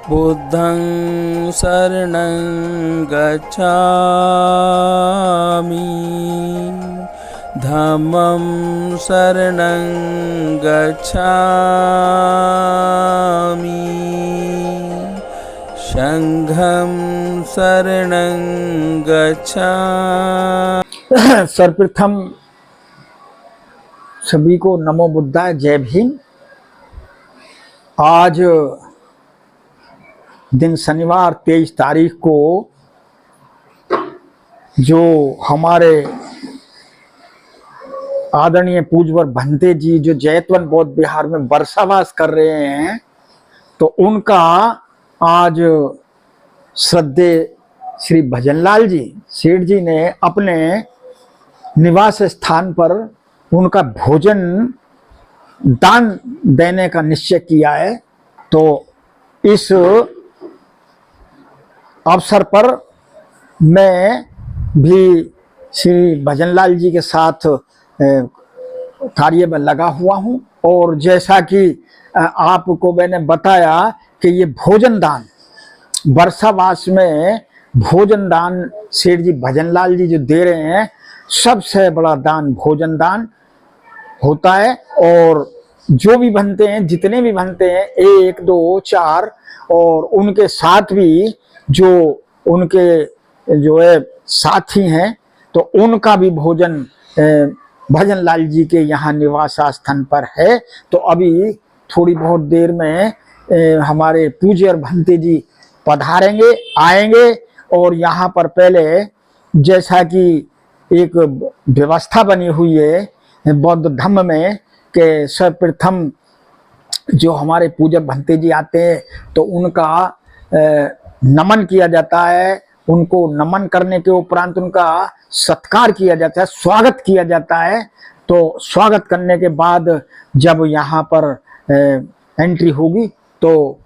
बुद्धं शरणं गच्छामि धम्मं शरणं गच्छामि संघं शरणं गच्छामि। सर्वप्रथम सभी को नमो बुद्धाय, जय भीम। आज दिन शनिवार 23 तारीख को जो हमारे आदरणीय पूज्यवर भंते जी जो जैतवन बौद्ध विहार में वर्षावास कर रहे हैं, तो उनका आज श्रद्धेय श्री भजनलाल जी सेठ जी ने अपने निवास स्थान पर उनका भोजन दान देने का निश्चय किया है। तो इस अवसर पर मैं भी श्री भजनलाल जी के साथ कार्य में लगा हुआ हूं। और जैसा कि आपको मैंने बताया कि ये भोजन दान वर्षावास में भोजन दान सेठ जी भजनलाल जी जो दे रहे हैं, सबसे बड़ा दान भोजन दान होता है। और जो भी बनते हैं, जितने भी बनते हैं, 1 2 4 और उनके साथ भी जो उनके जो है साथी हैं, तो उनका भी भोजन भजनलाल जी के यहाँ निवास स्थान पर है। तो अभी थोड़ी बहुत देर में हमारे पूज्य और भंते जी पधारेंगे, आएंगे। और यहाँ पर पहले जैसा कि एक व्यवस्था बनी हुई है बौद्ध धर्म में कि सर्वप्रथम जो हमारे पूज्य भंते जी आते हैं तो उनका नमन किया जाता है। उनको नमन करने के उपरांत उनका सत्कार किया जाता है, स्वागत किया जाता है। तो स्वागत करने के बाद जब यहाँ पर एंट्री होगी तो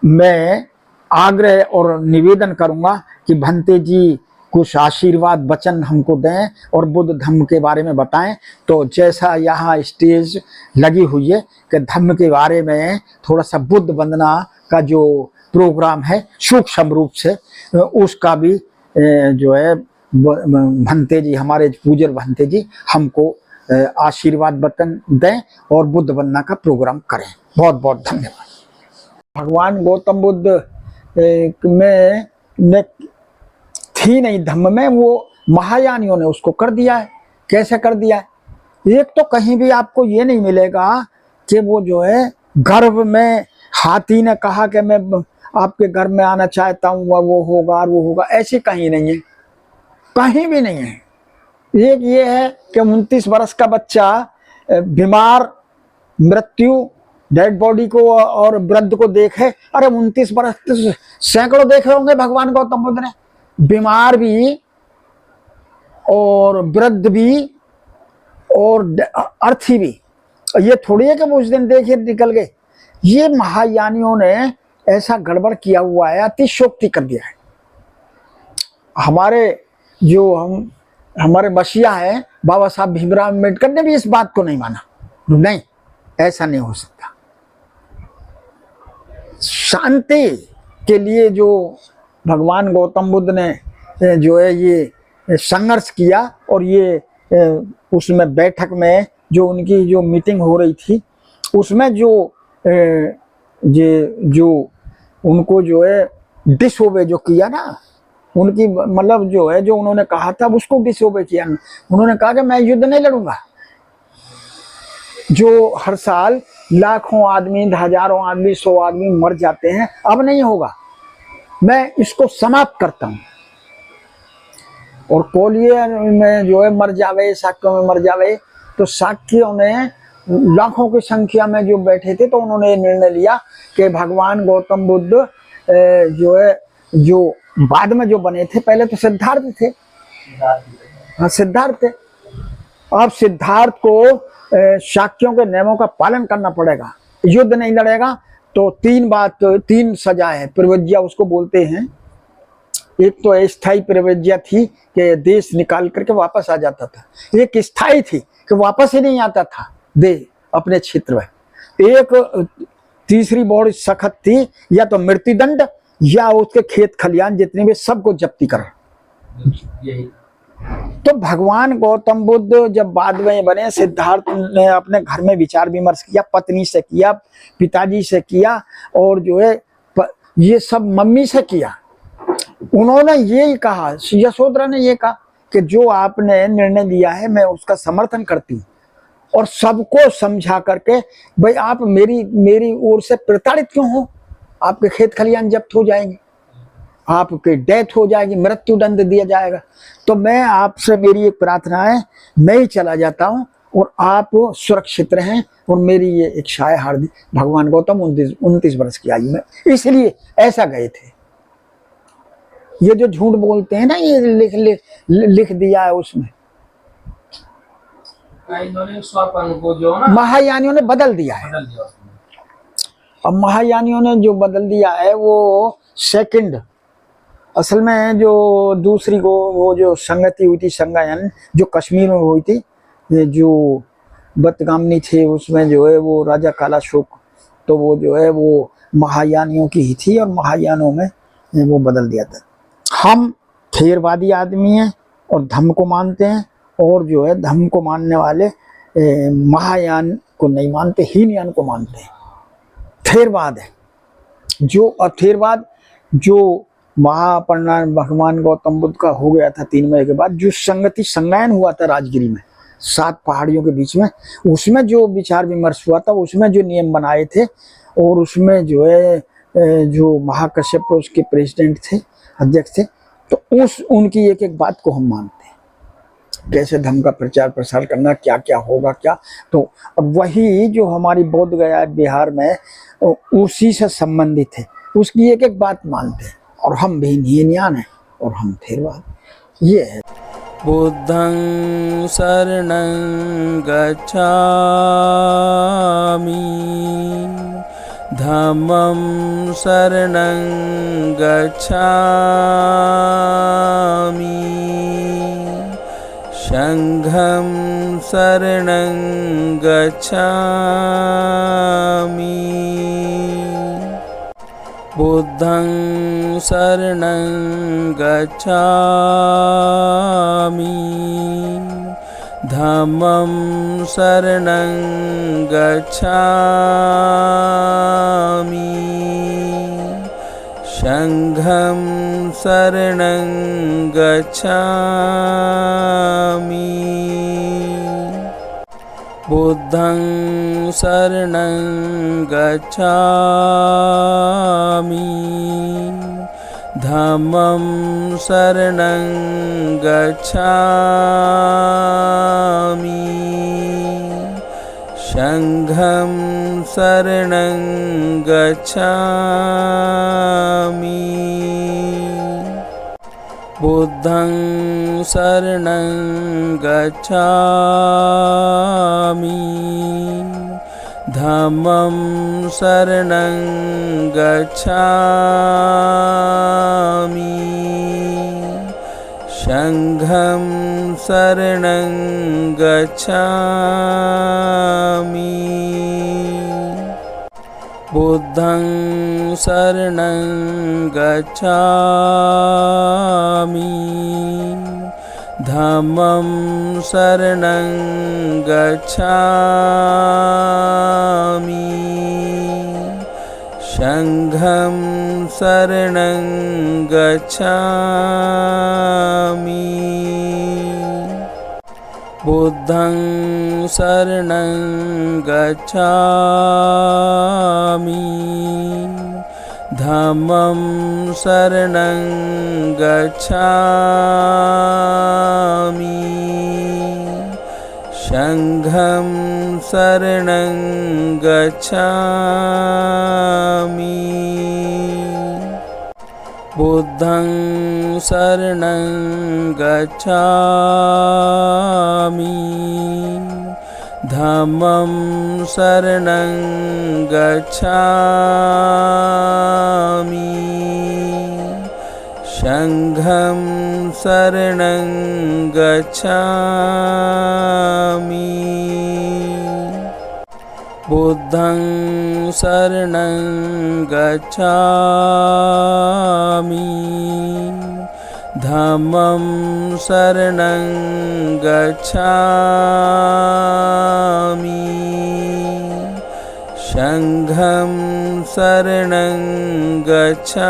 मैं आग्रह और निवेदन करूंगा कि भंते जी कुछ आशीर्वाद वचन हमको दें और बुद्ध धम्म के बारे में बताएं। तो जैसा यहाँ स्टेज लगी हुई है कि धम्म के बारे में थोड़ा सा बुद्ध वंदना का जो प्रोग्राम है सूक्ष्म रूप से उसका भी जो है भंते जी, हमारे पूज्य भंते जी हमको आशीर्वाद वचन दें और बुद्ध वंदना का प्रोग्राम करें। बहुत बहुत धन्यवाद। भगवान गौतम बुद्ध में थी नहीं धम्म में, वो महायानियों ने उसको कर दिया है। कैसे कर दिया है? एक तो कहीं भी आपको ये नहीं मिलेगा कि वो जो है गर्भ में हाथी ने कहा कि मैं आपके घर में आना चाहता हूँ, वो होगा और वो होगा, ऐसे कहीं नहीं है, कहीं भी नहीं है। एक ये है कि 29 वर्ष का बच्चा बीमार, मृत्यु, डेड बॉडी को और वृद्ध को देखे। अरे 29 वर्ष तो सैकड़ों देखे होंगे भगवान गौतम बुद्ध ने, बीमार भी और वृद्ध भी और अर्थी भी। ये थोड़ी है कि वो उस दिन देखे निकल गए। ये महायानियों ने ऐसा गड़बड़ किया हुआ है, अतिशयोक्ति कर दिया है। हमारे मसीहा है बाबा साहब भीमराव अम्बेडकर ने भी इस बात को नहीं माना। नहीं, ऐसा नहीं हो सकता। शांति के लिए जो भगवान गौतम बुद्ध ने जो है ये संघर्ष किया, और ये उसमें बैठक में जो उनकी जो मीटिंग हो रही थी उसमें जो उनको जो है डिसओबे जो किया ना, उनकी मतलब जो है जो उन्होंने कहा था उसको डिसओबे किया। उन्होंने कहा कि मैं युद्ध नहीं लड़ूंगा। जो हर साल लाखों आदमी, हजारों आदमी, 100 आदमी मर जाते हैं, अब नहीं होगा, मैं इसको समाप्त करता हूं। और पोलियो में जो है मर जावे, साक्यों में मर जावे, तो साक्यों ने लाखों की संख्या में जो बैठे थे, तो उन्होंने निर्णय लिया कि भगवान गौतम बुद्ध जो है जो बाद में जो बने थे, पहले तो सिद्धार्थ थे, हाँ सिद्धार्थ थे। अब सिद्धार्थ को साक्यों के नियमों का पालन करना पड़ेगा, युद्ध नहीं लड़ेगा। तो 3 सजा है, प्रवज्ञा उसको बोलते हैं। एक तो अस्थायी प्रवज्ञा थी कि देश निकाल करके वापस आ जाता था, एक स्थायी थी कि वापस ही नहीं आता था दे अपने क्षेत्र में। एक तीसरी बहुत सख्त थी, या तो मृत्युदंड या उसके खेत खलियान जितने भी सबको जब्ती कर। तो भगवान गौतम बुद्ध जब बाद में बने, सिद्धार्थ ने अपने घर में विचार विमर्श किया, पत्नी से किया, पिताजी से किया, और जो है ये सब मम्मी से किया। उन्होंने यही कहा, यशोधरा ने ये कहा कि जो आपने निर्णय लिया है मैं उसका समर्थन करती हूँ, और सबको समझा करके भाई आप मेरी ओर से प्रताड़ित क्यों हो, आपके खेत खलियान जब्त हो जाएंगे, आपकी डेथ हो जाएगी, मृत्यु दंड दिया जाएगा। तो मैं आपसे, मेरी एक प्रार्थना है, मैं ही चला जाता हूँ और आप सुरक्षित रहें। और मेरी ये इच्छा है हार्दिक। भगवान गौतम 29 वर्ष की आयु में इसलिए ऐसा गए थे। ये जो झूठ बोलते हैं ना, ये लिख दिया है उसमें, महायानियों ने बदल दिया है। अब महायानियों ने जो बदल दिया है वो सेकंड, असल में जो दूसरी वो जो संगति हुई थी, संगायन जो कश्मीर में हुई थी, जो बतगामनी थे, उसमें जो है वो राजा कालाशोक, तो वो जो है वो महायानियों की ही थी, और महायानों में वो बदल दिया था। हम थेरवादी आदमी हैं और धम्म को मानते हैं, और जो है धम्म को मानने वाले महायान को नहीं मानते, हीनयान को मानते हैं। थेरवाद है जो, और थेरवाद जो महापरिनिर्वाण भगवान गौतम बुद्ध का हो गया था 3 महीने के बाद, जो संगति संगायन हुआ था राजगिरी में 7 पहाड़ियों के बीच में, उसमें जो विचार विमर्श हुआ था, उसमें जो नियम बनाए थे, और उसमें जो है जो महाकश्यप उसके प्रेसिडेंट थे, अध्यक्ष थे, तो उनकी एक एक बात को हम मानते हैं, कैसे धर्म का प्रचार प्रसार करना, क्या क्या होगा क्या। तो अब वही जो हमारी बोध गया बिहार में, उसी से संबंधित है, उसकी एक एक बात मानते हैं, और हम भी हीनयान हैं और हम थेरवाद। ये है। बुद्धं शरणं गच्छामि, धम्मं शरणं गच्छामि, संघं शरणं गच्छामि, बुद्धं शरणं गच्छामि, धम्मं शरणं गच्छामि, संघं शरणं गच्छामि, बुद्धं शरणं गच्छामि, धम्मं शरणं गच्छामि, संघं शरणं गच्छामि, बुद्धं शरणं गच्छामि, धम्मं शरणं गच्छामि, संघं शरणं गच्छामि, बुद्धं शरणं गच्छामि, धम्मं शरणं गच्छामि, संघं शरणं गच्छामि, बुद्धं शरणं गच्छामि, धम्मं शरणं गच्छामि, संघं शरणं गच्छामि, बुद्धं शरणं गच्छामि, धम्मं शरणं गच्छामि, संघं शरणं गच्छामि, बुद्धं शरणं गच्छामि धम्मं शरणं गच्छामि संघं शरणं गच्छामि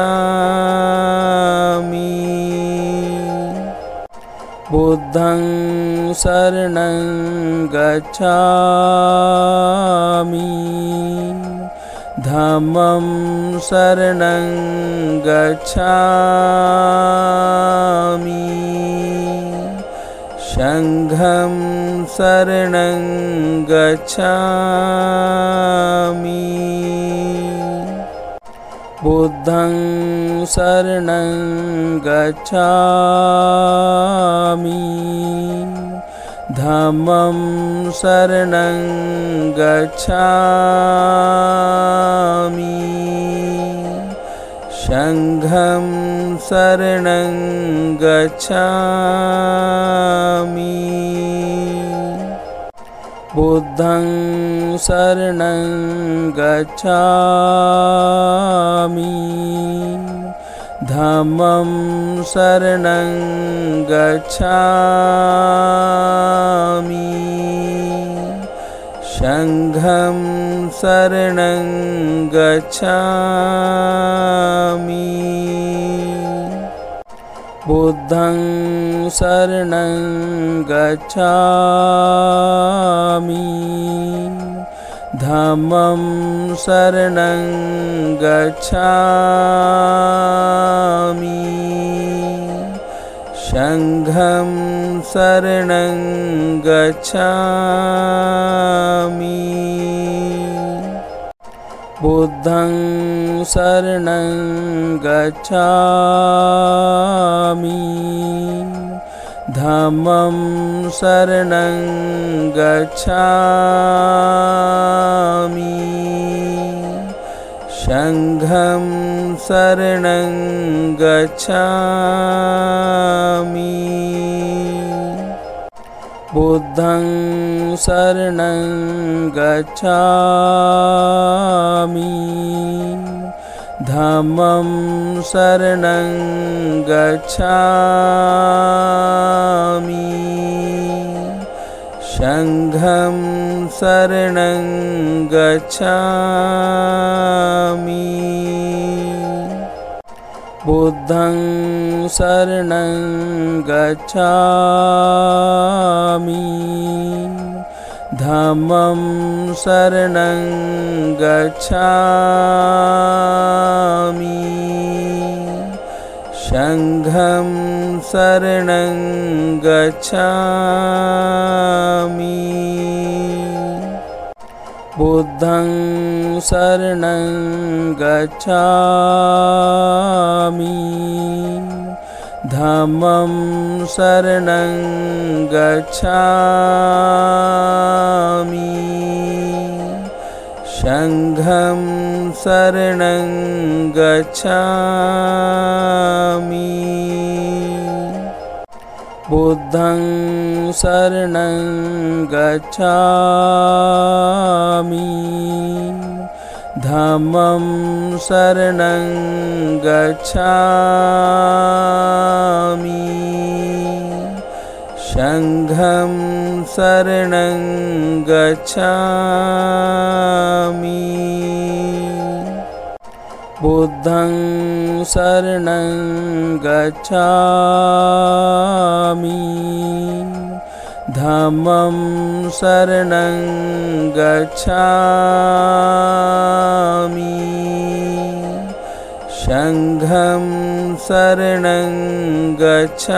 बुद्धं शरणं गच्छामि धम्मं शरणं गच्छामि संघं शरणं गच्छामि बुद्धं शरणं गच्छामि धम्मं शरणं गच्छामि संघं शरणं गच्छामि बुद्धं शरणं गच्छामि धम्मं शरणं गच्छामि संघं शरणं गच्छामि बुद्धं शरणं गच्छामि धम्मं शरणं गच्छामि संघं शरणं गच्छामि बुद्धं शरणं गच्छामि धम्मं शरणं गच्छामि संघं शरणं गच्छामि बुद्धं शरणं गच्छामि धम्मं शरणं गच्छामि संघं शरणं गच्छामि बुद्धं शरणं गच्छामि धम्मं शरणं गच्छामि संघं शरणं गच्छामि बुद्धं शरणं गच्छामि धम्मं शरणं गच्छामि संघं शरणं गच्छामि बुद्धं शरणं गच्छामि धम्मं शरणं गच्छामि संघं शरणं गच्छामि बुद्धं शरणं गच्छामि धम्मं शरणं गच्छामि संघं शरणं गच्छामि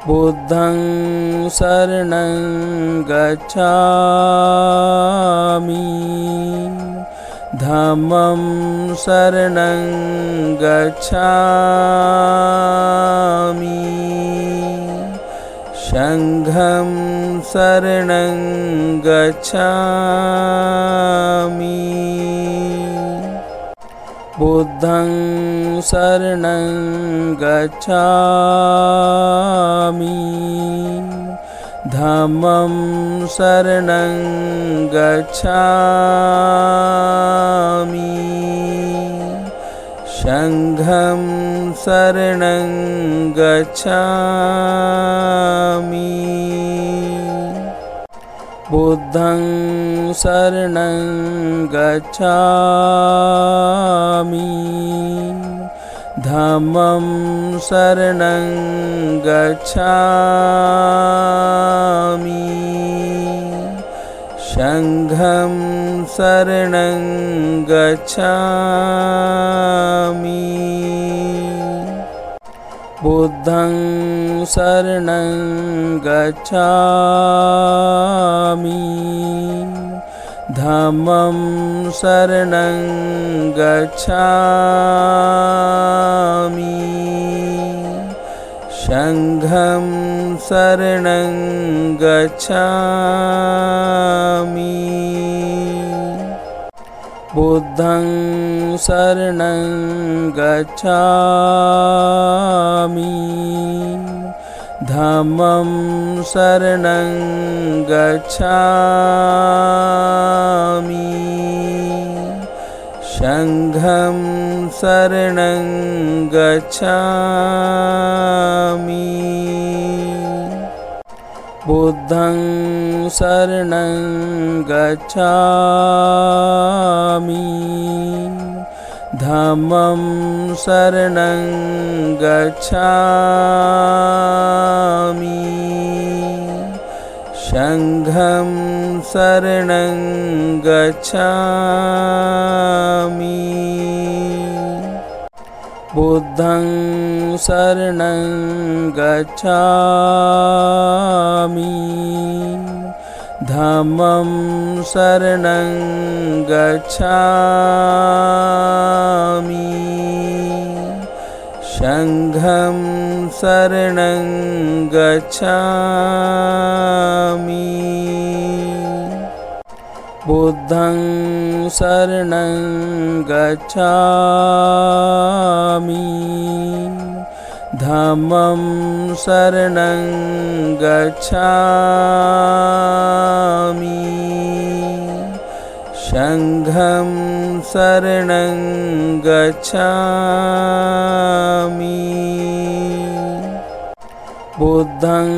बुद्धं शरणं गच्छामि धम्मं शरणं गच्छामि संघं शरणं गच्छामि बुद्धं शरणं गच्छामि धम्मं शरणं गच्छामि संघं शरणं गच्छामि बुद्धं शरणं गच्छामि धम्मं शरणं गच्छामि संघं शरणं गच्छामि बुद्धं शरणं गच्छामि धम्मं शरणं गच्छामि संघं शरणं गच्छामि बुद्धं शरणं गच्छामि धम्मं शरणं गच्छामि संघं शरणं गच्छामि बुद्धं शरणं गच्छामि धम्मं शरणं गच्छामि संघं शरणं गच्छामि बुद्धं शरणं गच्छामि धम्मं शरणं गच्छामि संघं शरणं गच्छामि बुद्धं शरणं गच्छामि धम्मं शरणं गच्छामि संघं शरणं गच्छामि बुद्धं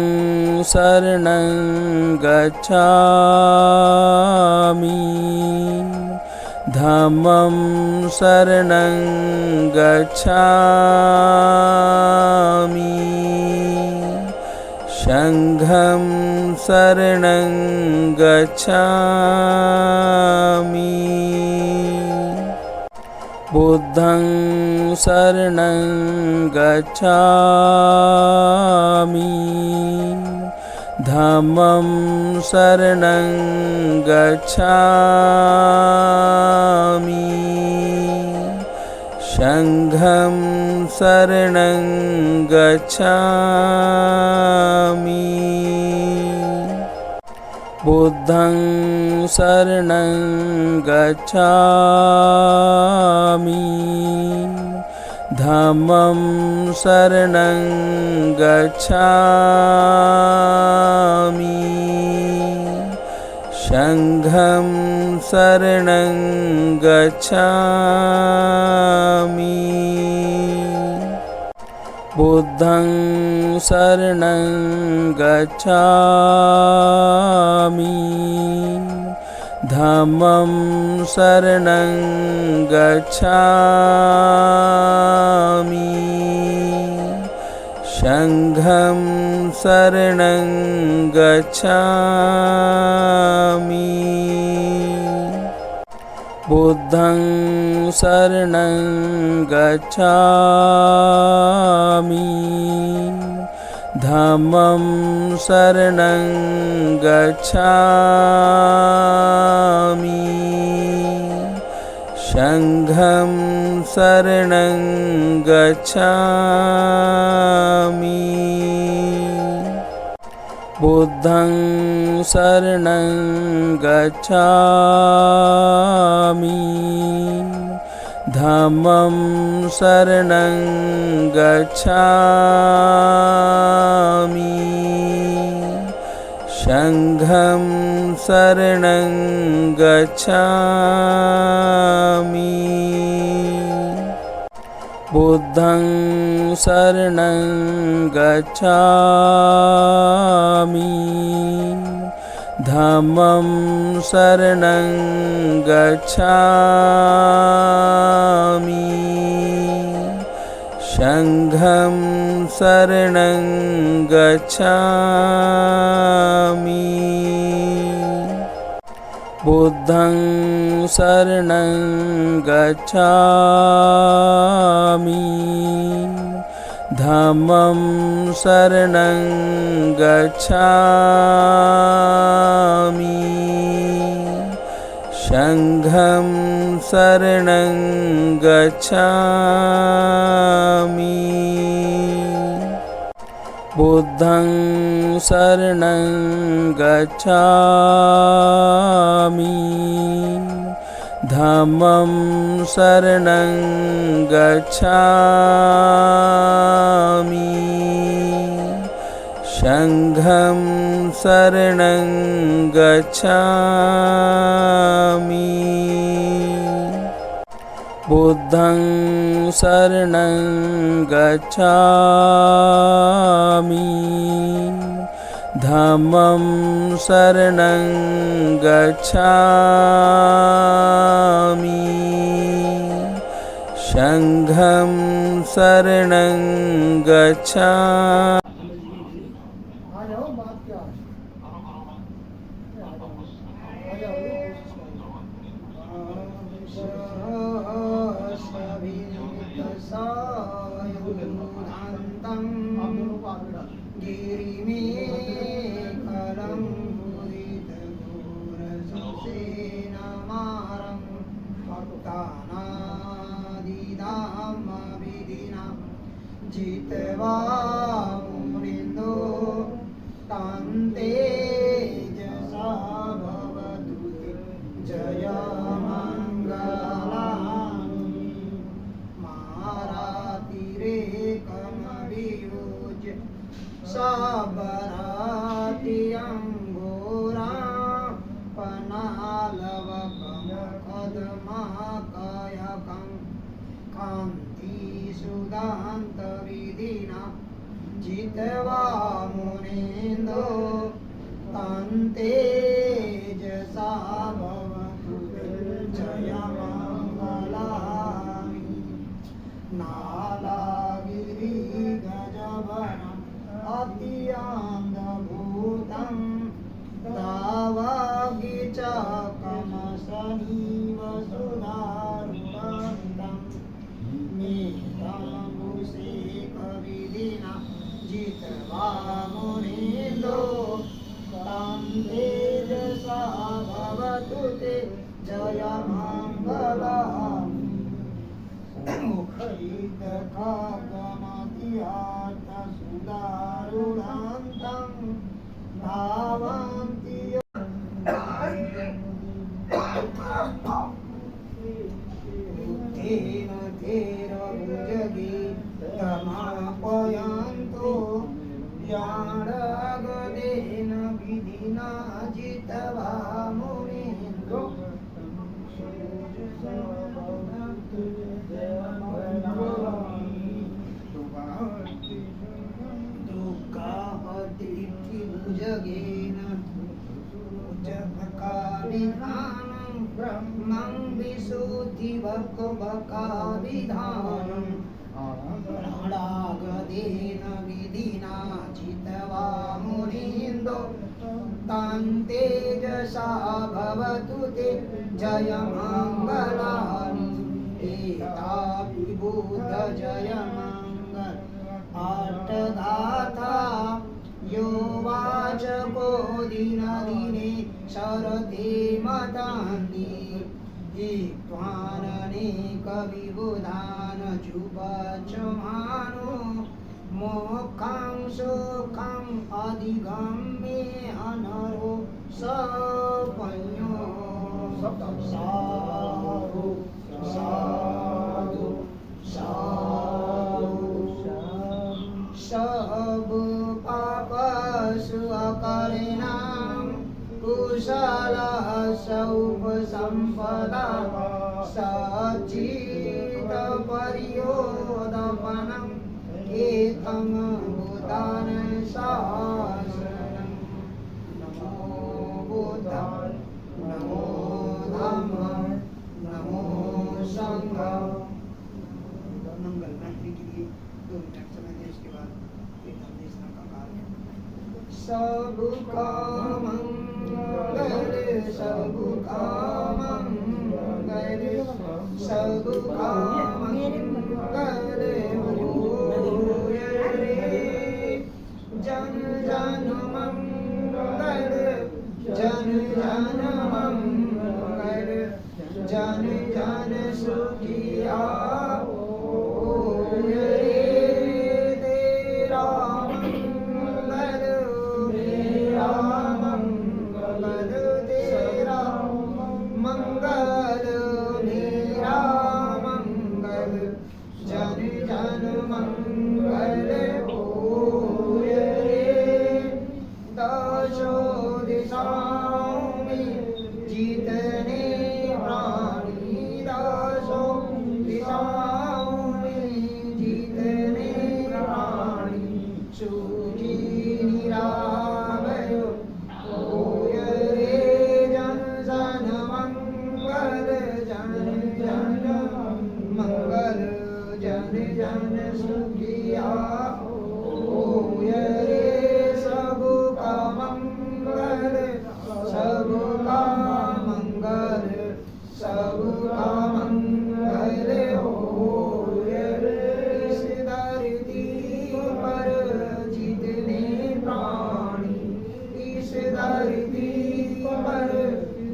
शरणं गच्छामि धम्मं शरणं गच्छामि संघं शरणं गच्छामि बुद्धं शरणं गच्छामि धम्मं शरणं गच्छामि संघं शरणं गच्छामि बुद्धं शरणं गच्छामि धम्मं शरणं गच्छामि संघं शरणं गच्छामि बुद्धं शरणं गच्छामि धम्मं शरणं गच्छामि संघं शरणं गच्छामि बुद्धं शरणं गच्छामि धम्मं शरणं गच्छामि संघं शरणं गच्छामि बुद्धं शरणं गच्छामि धम्मं शरणं गच्छामि संघं शरणं गच्छामि बुद्धं शरणं गच्छामि धम्मं शरणं गच्छामि संघं शरणं गच्छामि बुद्धं शरणं गच्छामि धम्मं शरणं गच्छामि संघं शरणं गच्छामि बुद्धं शरणं गच्छामि धम्मं शरणं गच्छामि संघं शरणं गच्छामि बुद्धं शरणं गच्छामि धम्मं शरणं गच्छामि संघं शरणं गच्छामि जित्वा मुनिन्दो तान्ते जसा भवतु जय मङ्गलानि मारातिरे कमवियोज्य साबराति अङ्गोरा पनालवकं कदमाकयकं कान्ति सुदान्तविधिना जित्वा मुनीन्दो तन्तेजसा भवतु जयमङ्गलानि नालागिरिगजवनम् अतियान्दभूतं दावागिचकमसनीव सुधारुदन्तम् कविदिना जित्वा मुनीन्दो तं तेजसा भवतु ते जयमङ्गलानि मुखैतखागमतिहार्थसुदारुणान्तं धावन्ति बुद्धिमतेरभुजगे तमापयन्तो याडगदेन विधिना जित्वा मुनीन्द्रो दुःखाहतिभुजगेन जगकाविधानं ब्रह्मं विशुद्धिभक्तभकाविधानं प्राणागदेन विधिना जित्वा मुनीन्दो तं तेजसा भवतु ते जयमङ्गलानि एतापि बुद्ध जयमङ्गल आट्टगाथा यो वाचको दिनदिने शरते मतान्ति त्वाननेकविबुधान जुपचमानो मोक्षं सुखम् अधिगम्ये अनरो सपन्यो साधु साधु साधु सब पाप सुअकरेना संपदा सच्चित परियोदपनम् एतं भूतान शासनम् नमो बुद्धाय नमो धम्माय नमो संघाय। मंगल घंटी के लिए 2 मिनट समय दें, इसके बाद फिर हम देशना का कार्य। सबका मंगल सबका मंगल सबका मंगल होए रे। जन जन मंगल जन जन मंगल जन जन सुखिया होए रे। तेरा मंगल मेरा मंगल तेरा मंगल मेरा मंगल जन जन मंगल होए रे। दशों दिशाओं में जितने प्राणी दशों दिशाओं में जितने प्राणी सूझी निरामय होए रे। जन जन मंगल जन जन मंगल जन जन सुखिया होए रे। सबका मंगल सबका मंगल सबका मंगल होए रे। इस धरती पर जितने प्राणी इस धरती पर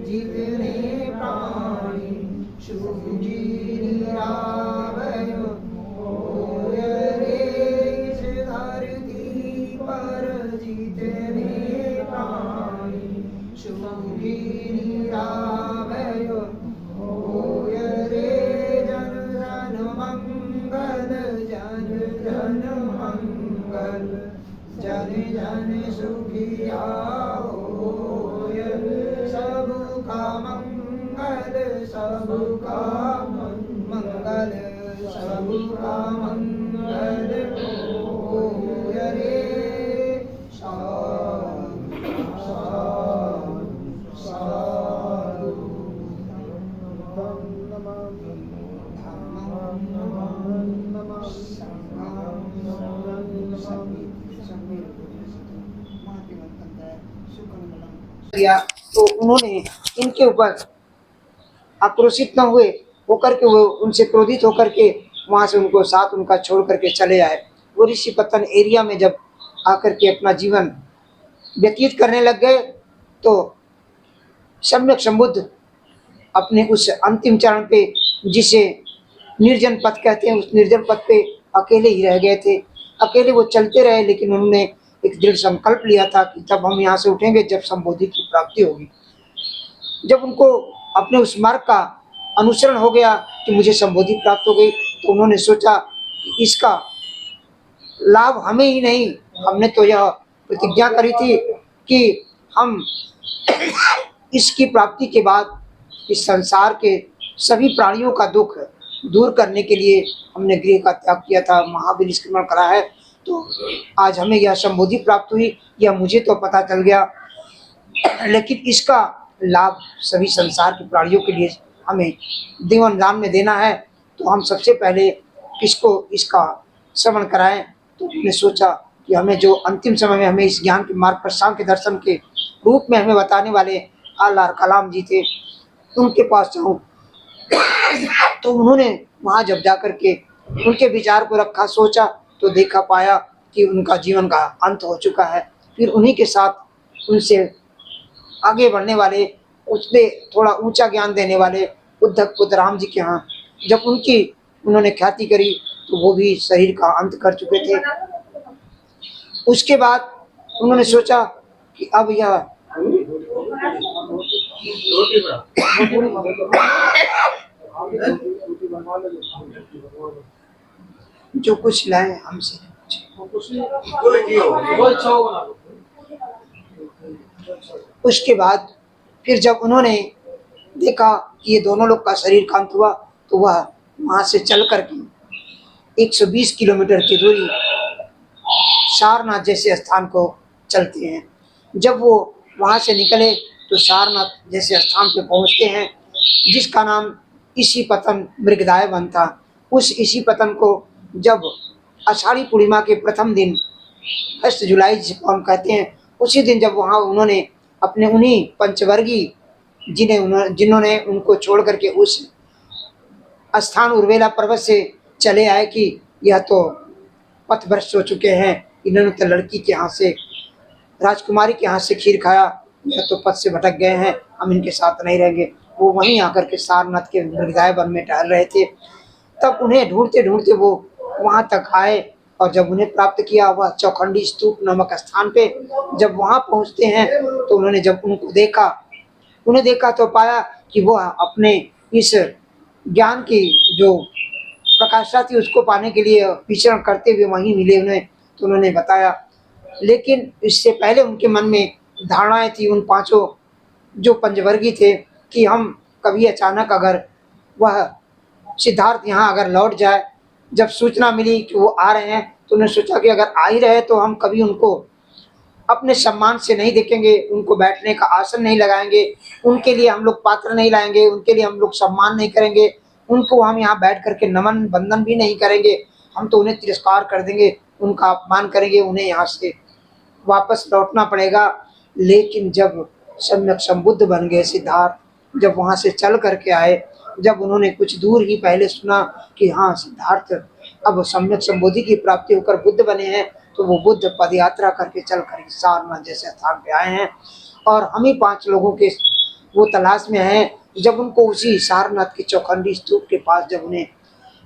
जितने प्राणी सूझी निरामय होए रे। इस धरती पर जितने प्राणी सूझी निरामय होए रे। जन जन मंगल जन जन मंगल जन जन सुखिया होए। सबका मंगल सबका मंगल सबका मंगल होए रे। साधु साधु साधु नमामि धम्मं नमामि संघं नमामि। दिया तो उन्होंने इनके ऊपर आक्रोशित न हुए होकर के वो उनसे क्रोधित होकर के वहां से उनको साथ उनका छोड़ करके चले आए। वो ऋषि पतन एरिया में जब आकर के अपना जीवन व्यतीत करने लग गए तो सम्यक संबुद्ध अपने उस अंतिम चरण पे जिसे निर्जन पथ कहते हैं उस निर्जन पथ पे अकेले ही रह गए थे। अकेले वो चलते रहे, लेकिन उन्होंने एक दृढ़ संकल्प लिया था कि तब हम यहाँ से उठेंगे जब संबोधि की प्राप्ति होगी। जब उनको अपने उस मार्ग का अनुसरण हो गया कि मुझे संबोधि प्राप्त हो गई, तो उन्होंने सोचा कि इसका लाभ हमें ही नहीं, हमने तो यह प्रतिज्ञा करी थी कि हम इसकी प्राप्ति के बाद इस संसार के सभी प्राणियों का दुख दूर करने के लिए हमने गृह का त्याग किया था, महाविनिष्क्रमण करा है। तो आज हमें यह संबोधि प्राप्त हुई, यह मुझे तो पता चल गया, लेकिन इसका लाभ सभी संसार के प्राणियों के लिए हमें जीवन दान में देना है। तो हम सबसे पहले किसको इसका श्रवण कराएं। तो हमने सोचा कि हमें जो अंतिम समय में हमें इस ज्ञान के मार्ग पर शाम के दर्शन के रूप में हमें बताने वाले अल्लाह कलाम जी थे, उनके पास जाऊं। तो उन्होंने वहाँ जब जाकर के उनके विचार को रखा, सोचा, तो देखा पाया कि उनका जीवन का अंत हो चुका है। फिर उन्हीं के साथ उनसे आगे बढ़ने वाले, उससे थोड़ा ऊंचा ज्ञान देने वाले उद्धव बुद्धराम जी के यहाँ जब उन्होंने ख्याति करी, तो वो भी शरीर का अंत कर चुके थे। उसके बाद उन्होंने सोचा कि अब यह जो कुछ लाए हमसे, उसके बाद फिर जब उन्होंने देखा कि ये दोनों लोग का शरीर कांत हुआ, तो वह वहाँ से चल कर के 120 किलोमीटर की दूरी सारनाथ जैसे स्थान को चलते हैं। जब वो वहाँ से निकले तो सारनाथ जैसे स्थान पे पहुँचते हैं, जिसका नाम ईशीपतन मृगदाय वन था। उस ईशीपतन को जब आषाढ़ी पूर्णिमा के प्रथम दिन, 1 जुलाई जिसको हम कहते हैं, उसी दिन जब वहाँ उन्होंने अपने उन्हीं पंचवर्गीय जिन्होंने उनको छोड़ करके उस स्थान उर्वेला पर्वत से चले आए कि यह तो पथभ्रष्ट हो चुके हैं, इन्होंने तो लड़की के हाथ से, राजकुमारी के हाथ से खीर खाया, यह तो पथ से भटक गए हैं, हम इनके साथ नहीं रहेंगे। वो वहीं आकर के सारनाथ के मृगदाय वन में टहल रहे थे। तब उन्हें ढूंढते ढूंढते वो वहाँ तक आए, और जब उन्हें प्राप्त किया, वह चौखंडी स्तूप नामक स्थान पे जब वहाँ पहुँचते हैं तो उन्होंने जब उन्हें देखा तो पाया कि वह अपने इस ज्ञान की जो प्रकाशा थी उसको पाने के लिए विचरण करते हुए वहीं मिले उन्हें। तो उन्होंने बताया, लेकिन इससे पहले उनके मन में धारणाएं थी उन पांचों जो पंचवर्गीय थे कि हम कभी अचानक अगर वह सिद्धार्थ यहाँ अगर लौट जाए, जब सूचना मिली कि वो आ रहे हैं तो उन्होंने सोचा कि अगर आ ही रहे तो हम कभी उनको अपने सम्मान से नहीं देखेंगे, उनको बैठने का आसन नहीं लगाएंगे, उनके लिए हम लोग पात्र नहीं लाएंगे, उनके लिए हम लोग सम्मान नहीं करेंगे, उनको हम यहाँ बैठ करके नमन बंदन भी नहीं करेंगे, हम तो उन्हें तिरस्कार कर देंगे, उनका अपमान करेंगे, उन्हें यहाँ से वापस लौटना पड़ेगा। लेकिन जब सम्यक संबुद्ध बन गए सिद्धार्थ, जब वहाँ से चल करके आए, जब उन्होंने कुछ दूर ही पहले सुना कि हाँ सिद्धार्थ अब सम्यक संबोधि की प्राप्ति होकर बुद्ध बने हैं, तो वो बुद्ध पद यात्रा करके चल कर सारनाथ जैसे स्थान पे आए हैं, और हम ही 5 लोगों के वो तलाश में हैं। जब उनको उसी सारनाथ के चौखंडी स्तूप के पास जब उन्हें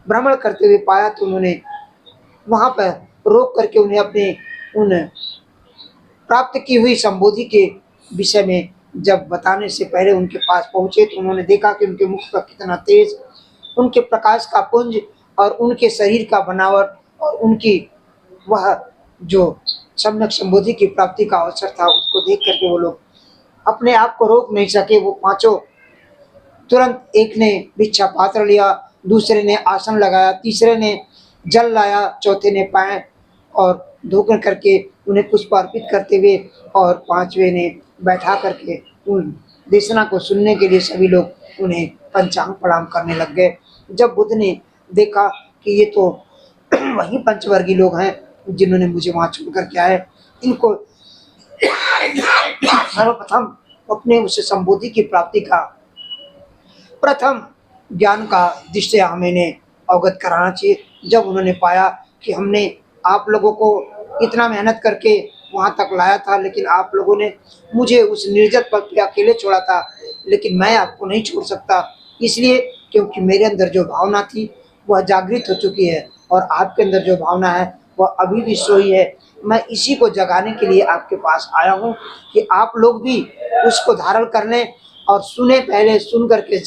भ्रमण करते हुए पाया, तो उन्होंने वहाँ पर रोक करके उन्हें अपने उन प्राप्त की हुई संबोधि के विषय में जब बताने से पहले उनके पास पहुँचे, तो उन्होंने देखा कि उनके मुख पर कितना तेज, उनके प्रकाश का पुंज और उनके शरीर का बनावट और उनकी वह जो सम्यक संबोधि की प्राप्ति का अवसर था, उसको देख करके वो लोग अपने आप को रोक नहीं सके। वो पांचों तुरंत, एक ने भिक्षा पात्र लिया, दूसरे ने आसन लगाया, तीसरे ने जल लाया, चौथे ने पाए और धोकर करके उन्हें पुष्प अर्पित करते हुए, और 5वें ने बैठा करके उन देशना को सुनने के लिए सभी लोग उन्हें पंचांग प्रणाम करने लग गए। जब बुद्ध ने देखा कि ये तो वही पंचवर्गीय लोग हैं जिन्होंने मुझे वहाँ छोड़ करके आए, इनको सर्वप्रथम अपने उस संबोधि की प्राप्ति का प्रथम ज्ञान का दृष्टि हमें अवगत कराना चाहिए। जब उन्होंने पाया कि हमने आप लोगों को इतना मेहनत करके वहाँ तक लाया था, लेकिन आप लोगों ने मुझे उस निर्जन पद पे अकेले छोड़ा था, लेकिन मैं आपको नहीं छोड़ सकता, इसलिए क्योंकि मेरे अंदर जो भावना थी वह जागृत हो चुकी है, और आपके अंदर जो भावना है वह अभी भी सोई है। मैं इसी को जगाने के लिए आपके पास आया हूँ कि आप लोग भी उसको धारण कर लें और सुने, पहले सुन करके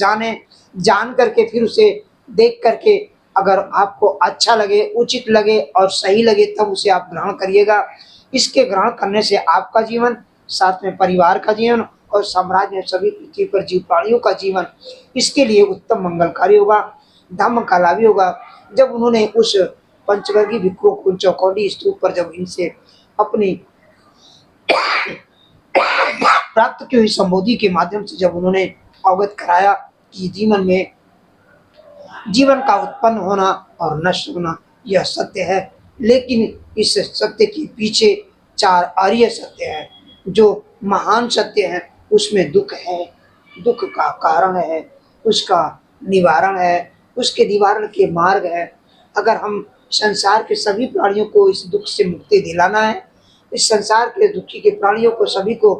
जान करके फिर उसे देख करके अगर आपको अच्छा लगे, उचित लगे और सही लगे, तब उसे आप ग्रहण करिएगा। इसके ग्रहण करने से आपका जीवन, साथ में परिवार का जीवन और साम्राज्य में सभी पृथ्वी पर जीव प्राणियों का जीवन इसके लिए उत्तम मंगलकारी होगा, धम्म का लाभी होगा। जब उन्होंने उस पंचवर्गीय भिक्षुओं को चौखंडी स्तूप पर जब इनसे अपनी प्राप्त की हुई संबोधि के माध्यम से जब उन्होंने अवगत कराया कि जीवन का उत्पन्न होना और नष्ट होना यह सत्य है, लेकिन इस सत्य के पीछे 4 आर्य सत्य हैं जो महान सत्य हैं। उसमें दुख है, दुख का कारण है, उसका निवारण है, उसके निवारण के मार्ग है। अगर हम संसार के सभी प्राणियों को इस दुख से मुक्ति दिलाना है, इस संसार के दुखी के प्राणियों को सभी को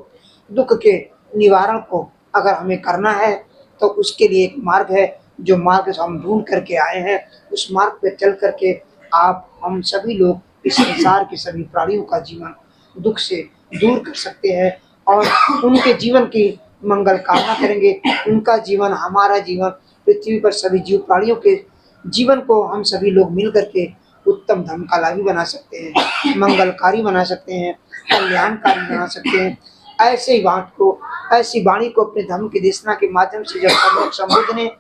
दुख के निवारण को अगर हमें करना है, तो उसके लिए एक मार्ग है, जो मार्ग हम ढूंढ करके आए हैं। उस मार्ग पर चल करके हम सभी लोग इस संसार के सभी प्राणियों का जीवन दुख से दूर कर सकते हैं और उनके जीवन की मंगल कामना करेंगे। उनका जीवन, हमारा जीवन, पृथ्वी पर सभी जीव प्राणियों के जीवन को हम सभी लोग मिल करके उत्तम धर्म का लाभी बना सकते हैं, मंगलकारी बना सकते हैं, कल्याणकारी बना सकते हैं। ऐसे ही बात को, ऐसी वाणी को अपने धर्म की देशना के माध्यम से जब सम्यक संबुद्ध ने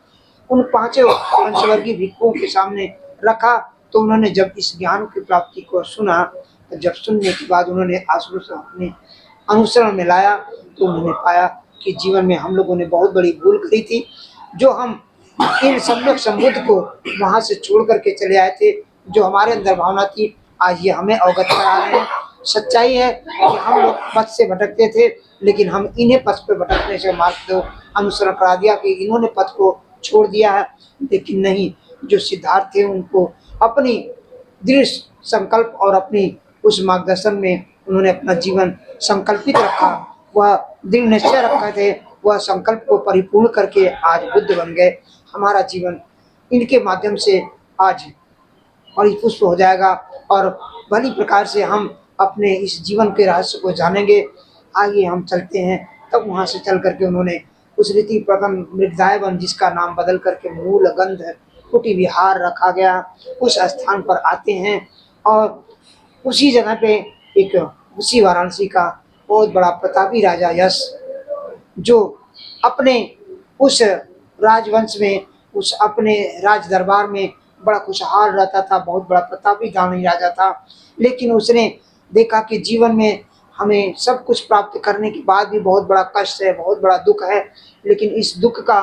उन पांचों पंचवर्गीय भिक्षुओं के सामने रखा, तो उन्होंने जब इस ज्ञान की प्राप्ति को सुना, तो जब सुनने के बाद उन्होंने आंसू से अपने अनुसरण में लाया, तो उन्होंने पाया कि जीवन में हम लोगों ने बहुत बड़ी भूल करी थी, जो हम इन सम्यक संबुद्ध को वहां से छोड़ करके चले आए थे। जो हमारे अंदर भावना थी, आज ये हमें अवगत करा रहे हैं। सच्चाई है कि हम लोग पथ से भटकते थे, लेकिन हम इन्हें पथ पे भटकने से मार्ग को अनुसरण करा दिया कि इन्होंने पथ को छोड़ दिया है। लेकिन नहीं, जो सिद्धार्थ थे उनको अपनी दृढ़ संकल्प और अपनी उस मार्गदर्शन में उन्होंने अपना जीवन संकल्पित रखा, वह दृढ़ निश्चय रखा थे, वह संकल्प को परिपूर्ण करके आज बुद्ध बन गए। हमारा जीवन इनके माध्यम से आज परिपुष्ट हो जाएगा और भली प्रकार से हम अपने इस जीवन के रहस्य को जानेंगे। आइए हम चलते हैं। तब वहाँ से चल करके उन्होंने उस रीति प्रथम मृगदायवन, जिसका नाम बदल करके मूल गंध कुटी विहार रखा गया, उस स्थान पर आते हैं और उसी जगह पे एक उसी वाराणसी का बहुत बड़ा प्रतापी राजा यश, जो अपने उस राजवंश में, उस अपने राज दरबार में बड़ा खुशहाल रहता था, बहुत बड़ा प्रतापी दानी राजा था। लेकिन उसने देखा कि जीवन में हमें सब कुछ प्राप्त करने के बाद भी बहुत बड़ा कष्ट है, बहुत बड़ा दुख है। लेकिन इस दुख का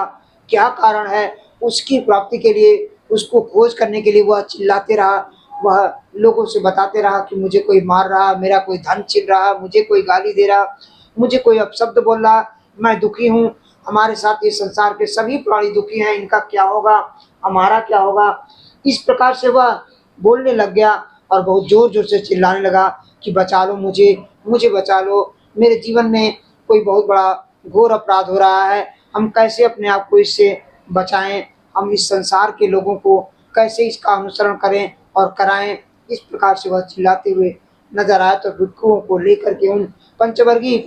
क्या कारण है, उसकी प्राप्ति के लिए, उसको खोज करने के लिए वह चिल्लाते रहा, वह लोगों से बताते रहा कि मुझे कोई मार रहा, मेरा कोई धन छीन रहा, मुझे कोई गाली दे रहा, मुझे कोई अपशब्द बोल रहा, मैं दुखी हूँ, हमारे साथ ये संसार के सभी प्राणी दुखी हैं, इनका क्या होगा, हमारा क्या होगा। इस प्रकार से वह बोलने लग गया और बहुत जोर जोर से चिल्लाने लगा कि बचा लो मुझे, मुझे बचा लो, मेरे जीवन में कोई बहुत बड़ा घोर अपराध हो रहा है, हम कैसे अपने आप को इससे बचाएं, हम इस संसार के लोगों को कैसे इसका अनुसरण करें और कराएं। इस प्रकार से वह चिल्लाते हुए नजर आया। तो भिक्षुओं को लेकर के, उन पंचवर्गीय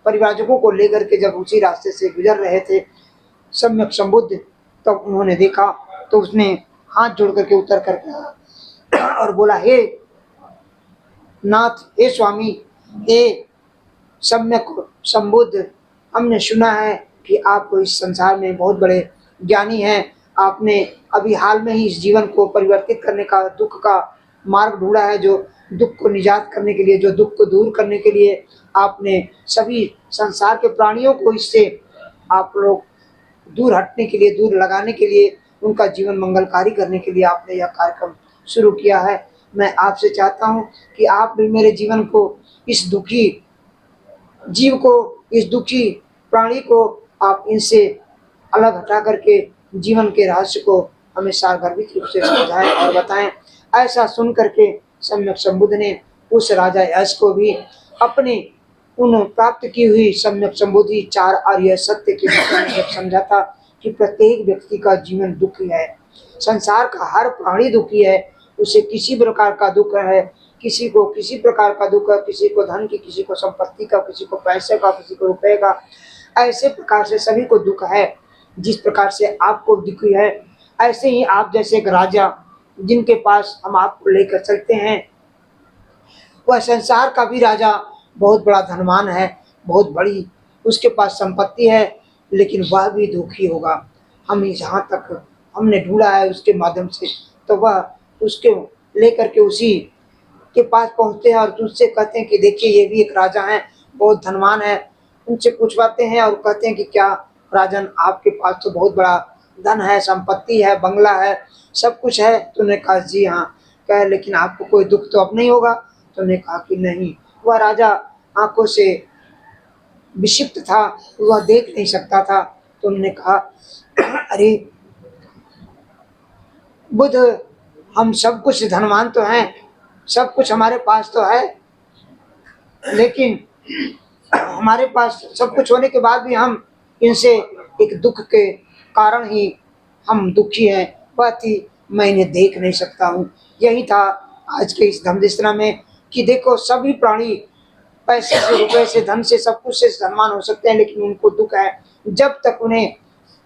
परिवारजकों को लेकर के जब उसी रास्ते से गुजर रहे थे सम्यक संबुद्ध, तब उन्होंने देखा, तो उसने हाथ जोड़ करके उतर करके और बोला, हे नाथ, हे स्वामी, हे सम्यक संबुद्ध, हमने सुना है कि आप इस संसार में बहुत बड़े ज्ञानी हैं, आपने अभी हाल में ही इस जीवन को परिवर्तित करने का, दुख का मार्ग ढूंढा है, जो दुख को निजात करने के लिए, जो दुख को दूर करने के लिए आपने सभी संसार के प्राणियों को इससे आप लोग दूर हटने के लिए, दूर लगाने के लिए, उनका जीवन मंगलकारी करने के लिए आपने यह कार्यक्रम शुरू किया है। मैं आपसे चाहता हूँ कि आप भी मेरे जीवन को, इस दुखी जीव को, इस दुखी प्राणी को आप इनसे अलग हटा करके जीवन के रहस्य को हमें सारगर्भित रूप से समझाएं और बताएं। ऐसा सुन करके सम्यक संबुद्ध ने उस राजा यश को भी अपने उन प्राप्त की हुई सम्यक संबुद्धि 4 आर्य सत्य के विषय में जब समझा था कि प्रत्येक व्यक्ति का जीवन दुखी है, संसार का हर प्राणी दुखी है, उसे किसी प्रकार का दुख है, किसी को किसी प्रकार का दुख है, किसी को धन की, किसी को संपत्ति का, किसी को पैसे का, किसी को रुपए का, ऐसे प्रकार से सभी को दुख है। जिस प्रकार से आपको दुख है, ऐसे ही आप जैसे एक राजा जिनके पास हम आपको लेकर चलते हैं, वह संसार का भी राजा बहुत बड़ा धनवान है, बहुत बड़ी उसके पास संपत्ति है, लेकिन वह भी दुखी होगा। हम जहाँ तक हमने ढूंढा है उसके माध्यम से, तो वह उसके लेकर के उसी के पास पहुँचते हैं और उससे कहते हैं कि देखिए ये भी एक राजा है, बहुत धनवान है। उनसे पूछवाते हैं और कहते हैं कि क्या राजन, आपके पास तो बहुत बड़ा धन है, संपत्ति है, बंगला है, सब कुछ है। तूने कहा जी हाँ। कहा लेकिन आपको कोई दुख तो अब नहीं होगा? तुमने कहा कि नहीं। वह राजा आंखों से विक्षिप्त था, वह देख नहीं सकता था। तो उन्होंने कहा अरे बुद्ध, हम सब कुछ धनवान तो हैं, सब कुछ हमारे पास तो है, लेकिन हमारे पास सब कुछ होने के बाद भी हम इनसे एक दुख के कारण ही हम दुखी हैं। वह थी मैं इन्हें देख नहीं सकता हूँ। यही था आज के इस धम्मदेशना में कि देखो सभी प्राणी पैसे से, रुपए से, धन से, सब कुछ से धनवान हो सकते हैं, लेकिन उनको दुख है। जब तक उन्हें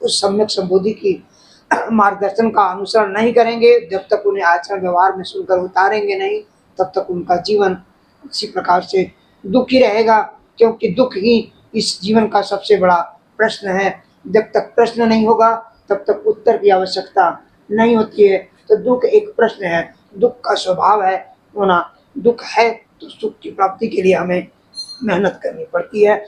उस सम्यक संबोधि की मार्गदर्शन का अनुसरण नहीं करेंगे, जब तक उन्हें आचरण व्यवहार में सुनकर उतारेंगे नहीं, तब तक उनका जीवन इसी प्रकार से दुखी रहेगा। क्योंकि दुख ही इस जीवन का सबसे बड़ा प्रश्न है। जब तक प्रश्न नहीं होगा तब तक उत्तर की आवश्यकता नहीं होती है। तो दुख एक प्रश्न है, दुख का स्वभाव है होना। दुख है तो सुख की प्राप्ति के लिए हमें मेहनत करनी पड़ती है।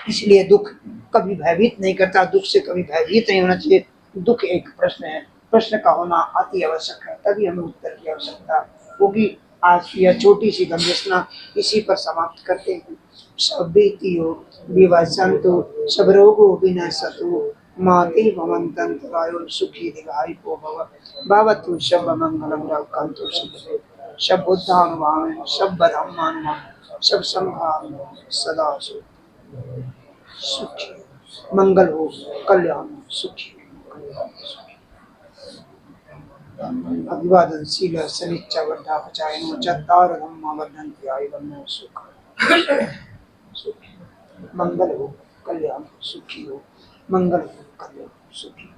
इसलिए दुख कभी भयभीत नहीं करता, दुख से कभी भयभीत नहीं होना चाहिए। दुख एक प्रश्न है, प्रश्न का होना अति आवश्यक है, तभी हमें उत्तर की आवश्यकता होगी। आज की यह छोटी सी गंभीरता इसी पर समाप्त करते हैं। सब बीतियो विवसंतु सब रोगो विनशतु माते भवन्तन्तरायो सुखी दीर्घायुको भव भवतु सब मंगलम रक्षन्तु सब बुद्धानुभावेन सब ब्रह्मानुभावेन सब संघानुभावेन सदा सुखी मंगल हो, कल्याण हो, सुखी अभिवादन शील सनिच्चा वड्ढा पचायनो चत्तार धम्मा वर्धन्ति आयुर्नो सुख मंगल हो, कल्याण हो, सुखी हो, मंगल हो, कल्याण हो, सुखी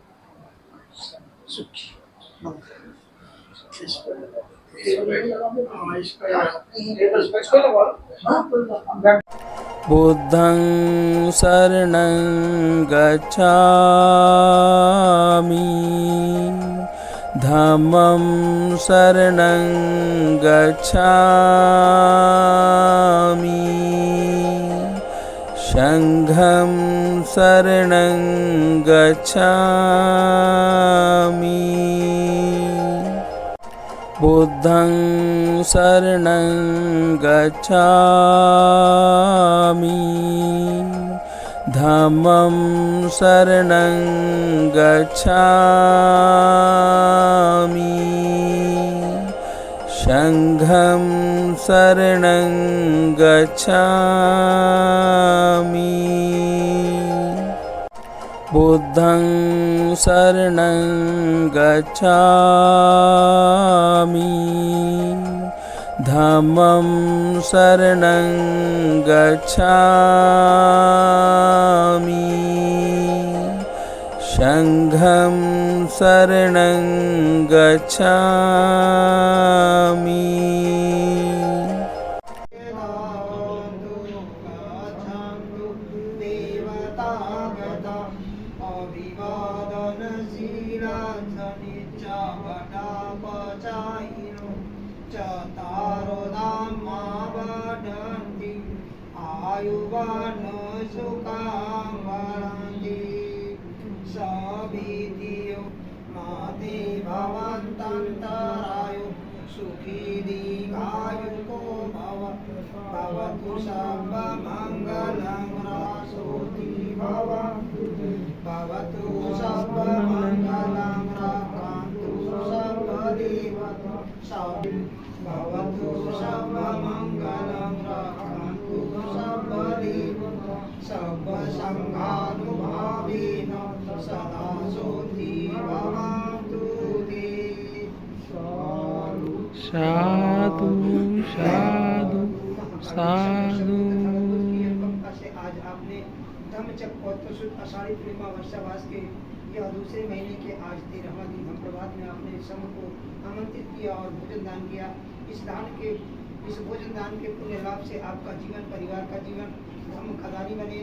मंगल। बुद्धं शरणं गच्छामि धम्मं शरणं गच्छामि संघं शरणं गच्छामि बुद्धं शरणं गच्छामि धम्मं शरणं गच्छामि संघं शरणं गच्छामि बुद्धं शरणं गच्छामि धम्मं शरणं गच्छामि संघं शरणं गच्छामि चतारो धामा वदन्ति आयुवानो सुखं वदन्ति सविधियो माते भवन्तन्तरायो सुखी दीर्घायुको भवतु सर्वमङ्गलं रासोति भवतु सर्वमङ्गलं रक्षन्तु सर्वदेवता भवतु सर्वमङ्गलं रक्षन्तु सर्वदेवता सर्वसङ्घानुभावेन सदा सोऽति भवन्तु ते। साधु साधु साधु। आज आपने धम्मचक्र पौत्र शुद्ध आषाढ़ी पूर्णिमा वर्षावास के यह दूसरे महीने के आज 13वां दिन हम प्रभात में आपने संघ को आमंत्रित किया और भोजन दान किया। इस भोजन दान के पुण्य लाभ से आपका जीवन, परिवार का जीवन धर्म कल्याणी बने,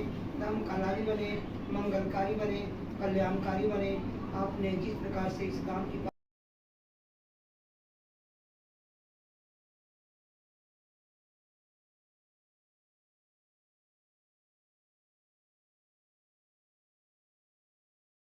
मंगलकारी बने, कल्याणकारी बने। आपने जिस प्रकार से इस दान की